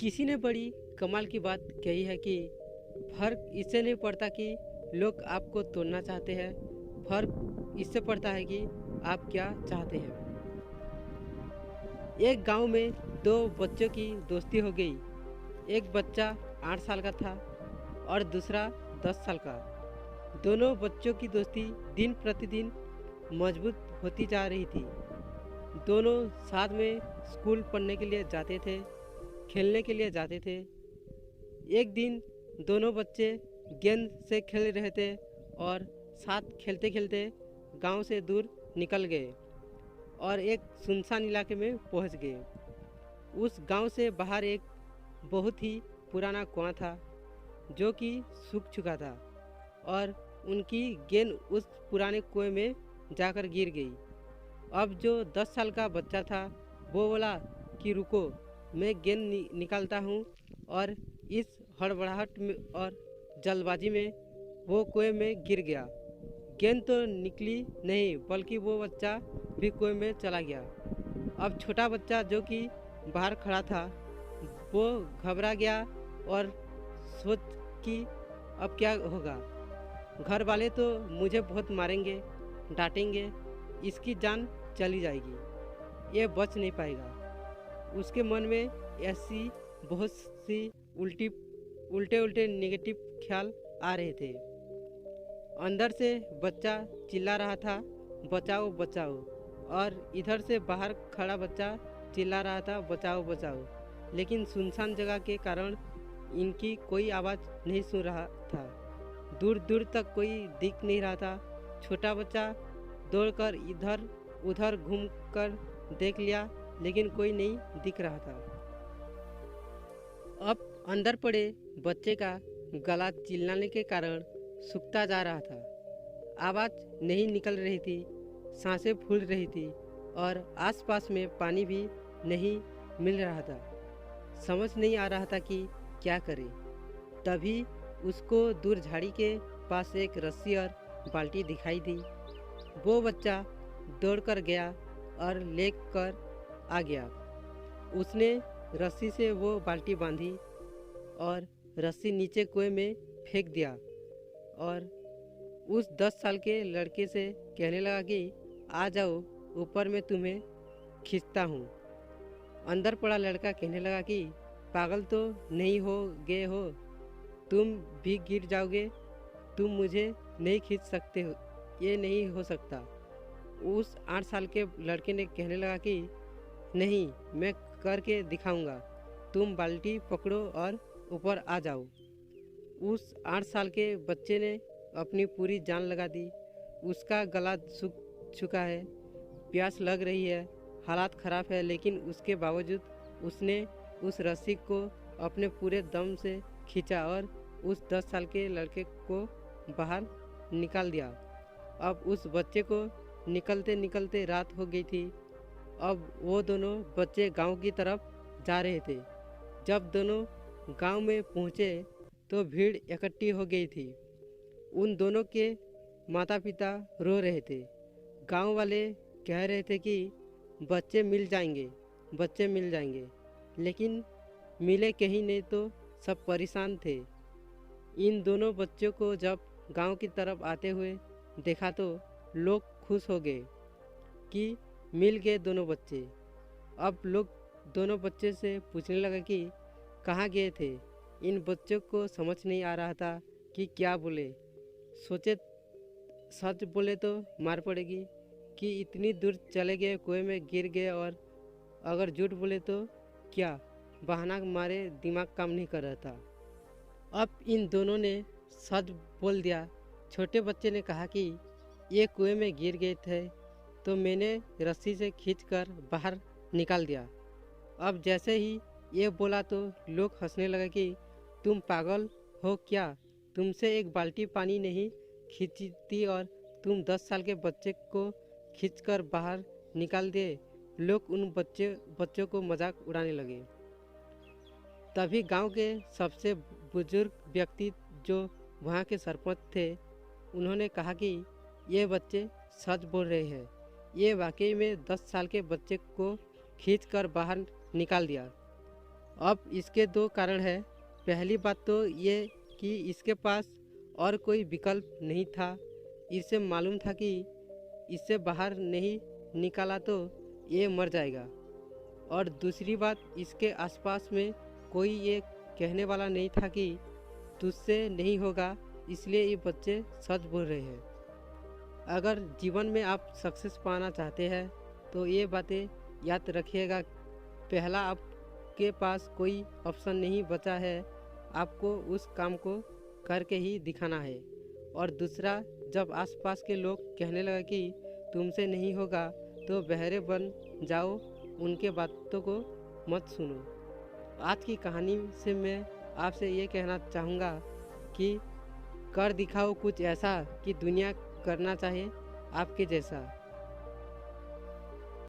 किसी ने बड़ी कमाल की बात कही है कि फर्क इससे नहीं पड़ता कि लोग आपको तोड़ना चाहते हैं। फर्क इससे पड़ता है कि आप क्या चाहते हैं। एक गांव में दो बच्चों की दोस्ती हो गई। एक बच्चा 8 साल का था और दूसरा 10 साल का। दोनों बच्चों की दोस्ती दिन प्रतिदिन मजबूत होती जा रही थी। दोनों साथ में स्कूल पढ़ने के लिए जाते थे, खेलने के लिए जाते थे। एक दिन दोनों बच्चे गेंद से खेल रहे थे और साथ खेलते खेलते गांव से दूर निकल गए और एक सुनसान इलाके में पहुंच गए। उस गांव से बाहर एक बहुत ही पुराना कुआं था जो कि सूख चुका था और उनकी गेंद उस पुराने कुएं में जाकर गिर गई। अब जो 10 साल का बच्चा था वो बोला कि रुको, मैं गेंद निकालता हूँ। और इस हड़बड़ाहट में और जल्दबाजी में वो कुएं में गिर गया। गेंद तो निकली नहीं बल्कि वो बच्चा भी कुएं में चला गया। अब छोटा बच्चा जो कि बाहर खड़ा था वो घबरा गया और सोच कि अब क्या होगा। घर वाले तो मुझे बहुत मारेंगे, डांटेंगे, इसकी जान चली जाएगी, ये बच नहीं पाएगा। उसके मन में ऐसी बहुत सी उल्टे उल्टे नेगेटिव ख्याल आ रहे थे। अंदर से बच्चा चिल्ला रहा था, बचाओ बचाओ। और इधर से बाहर खड़ा बच्चा चिल्ला रहा था, बचाओ बचाओ। लेकिन सुनसान जगह के कारण इनकी कोई आवाज़ नहीं सुन रहा था। दूर दूर तक कोई दिख नहीं रहा था। छोटा बच्चा दौड़कर इधर उधर घूमकर देख लिया लेकिन कोई नहीं दिख रहा था। अब अंदर पड़े बच्चे का गला चिल्लाने के कारण सूखता जा रहा था। आवाज़ नहीं निकल रही थी, सांसें फूल रही थी और आसपास में पानी भी नहीं मिल रहा था। समझ नहीं आ रहा था कि क्या करे। तभी उसको दूर झाड़ी के पास एक रस्सी और बाल्टी दिखाई दी। वो बच्चा दौड़कर गया और लेकर आ गया। उसने रस्सी से वो बाल्टी बांधी और रस्सी नीचे कुएं में फेंक दिया और उस 10 साल के लड़के से कहने लगा कि आ जाओ, ऊपर मैं तुम्हें खींचता हूँ। अंदर पड़ा लड़का कहने लगा कि पागल तो नहीं हो गए हो, तुम भी गिर जाओगे, तुम मुझे नहीं खींच सकते हो, ये नहीं हो सकता। उस 8 साल के लड़के ने कहने लगा कि नहीं, मैं करके दिखाऊंगा, तुम बाल्टी पकड़ो और ऊपर आ जाओ। उस 8 साल के बच्चे ने अपनी पूरी जान लगा दी। उसका गला सूख चुका है, प्यास लग रही है, हालात ख़राब है, लेकिन उसके बावजूद उसने उस रस्सी को अपने पूरे दम से खींचा और उस 10 साल के लड़के को बाहर निकाल दिया। अब उस बच्चे को निकलते निकलते रात हो गई थी। अब वो दोनों बच्चे गांव की तरफ जा रहे थे। जब दोनों गांव में पहुंचे तो भीड़ इकट्ठी हो गई थी। उन दोनों के माता पिता रो रहे थे। गांव वाले कह रहे थे कि बच्चे मिल जाएंगे, बच्चे मिल जाएंगे, लेकिन मिले कहीं नहीं। तो सब परेशान थे। इन दोनों बच्चों को जब गांव की तरफ आते हुए देखा तो लोग खुश हो गए कि मिल गए दोनों बच्चे। अब लोग दोनों बच्चे से पूछने लगा कि कहाँ गए थे। इन बच्चों को समझ नहीं आ रहा था कि क्या बोले। सोचे सच बोले तो मार पड़ेगी कि इतनी दूर चले गए, कुएं में गिर गए, और अगर झूठ बोले तो क्या, बहाना मारे दिमाग काम नहीं कर रहा था। अब इन दोनों ने सच बोल दिया। छोटे बच्चे ने कहा कि ये कुएं में गिर गए थे तो मैंने रस्सी से खींचकर बाहर निकाल दिया। अब जैसे ही ये बोला तो लोग हंसने लगे कि तुम पागल हो क्या, तुमसे एक बाल्टी पानी नहीं खींचती और तुम 10 साल के बच्चे को खींचकर बाहर निकाल दिए। लोग उन बच्चों को मजाक उड़ाने लगे। तभी गांव के सबसे बुजुर्ग व्यक्ति जो वहाँ के सरपंच थे, उन्होंने कहा कि ये बच्चे सच बोल रहे हैं, ये वाकई में 10 साल के बच्चे को खींचकर बाहर निकाल दिया। अब इसके दो कारण हैं। पहली बात तो ये कि इसके पास और कोई विकल्प नहीं था। इसे मालूम था कि इससे बाहर नहीं निकाला तो ये मर जाएगा। और दूसरी बात, इसके आसपास में कोई ये कहने वाला नहीं था कि तुझसे नहीं होगा, इसलिए ये बच्चे सच बोल रहे हैं। अगर जीवन में आप सक्सेस पाना चाहते हैं तो ये बातें याद रखिएगा। पहला, आपके पास कोई ऑप्शन नहीं बचा है, आपको उस काम को करके ही दिखाना है। और दूसरा, जब आसपास के लोग कहने लगे कि तुमसे नहीं होगा तो बहरे बन जाओ, उनके बातों को मत सुनो। आज की कहानी से मैं आपसे ये कहना चाहूँगा कि कर दिखाओ कुछ ऐसा कि दुनिया करना चाहे आपके जैसा।